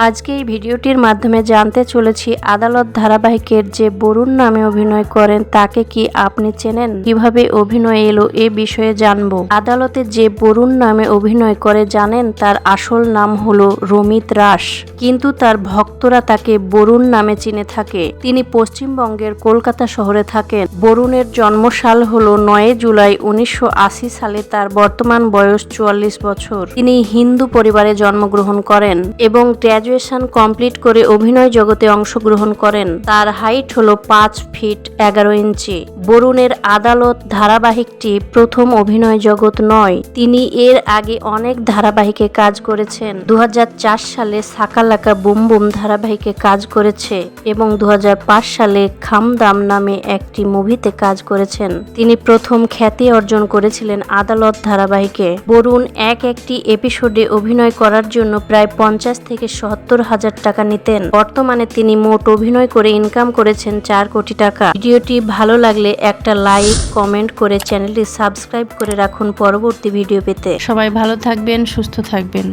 আজকে এই ভিডিওটির মাধ্যমে জানতে চলেছি আদালত ধারাবাহিকের যে বরুণ নামে অভিনয় করেন তাকে কি আপনি চেনেন, কিভাবে অভিনয় এলো এ বিষয়ে জানবো। আদালতে যে বরুণ নামে অভিনয় করে জানেন, তার আসল নাম হলো রমিত রাস, কিন্তু তার ভক্তরা তাকে বরুণ নামে চিনে থাকে। তিনি পশ্চিমবঙ্গের কলকাতা শহরে থাকেন। বরুণের জন্মসাল হলো 9 জুলাই 1980 সালে। তার বর্তমান বয়স 44 বছর। তিনি হিন্দু পরিবারে জন্মগ্রহণ করেন এবং গ্র্যাজুয়েশন কমপ্লিট করে অভিনয় জগতে অংশগ্রহণ করেন। তার হাইট হলো 5 ফিট 11 ইঞ্চি। বরুণের আদালত ধারাবাহিকটি প্রথম অভিনয় জগৎ নয়, তিনি এর আগে অনেক ধারাবাহিকে কাজ করেছেন। 2004 সালে সাকালাকা বুম বুম ধারাবাহিকে কাজ করেছে এবং 2005 সালে খামদাম নামে একটি মুভিতে কাজ করেছেন। তিনি প্রথম খ্যাতি অর্জন করেছিলেন আদালত ধারাবাহিকে। বরুণ একটি এপিসোডে অভিনয় করার জন্য প্রায় 50 থেকে 70 হাজার টাকা নিতেন। বর্তমানে তিনি মোট অভিনয় করে ইনকাম করেছেন 4 কোটি টাকা। ভিডিওটি ভালো লাগলে একটা লাইক, কমেন্ট করে চ্যানেলটি সাবস্ক্রাইব করে রাখুন পরবর্তী ভিডিও পেতে। সবাই ভালো থাকবেন, সুস্থ থাকবেন।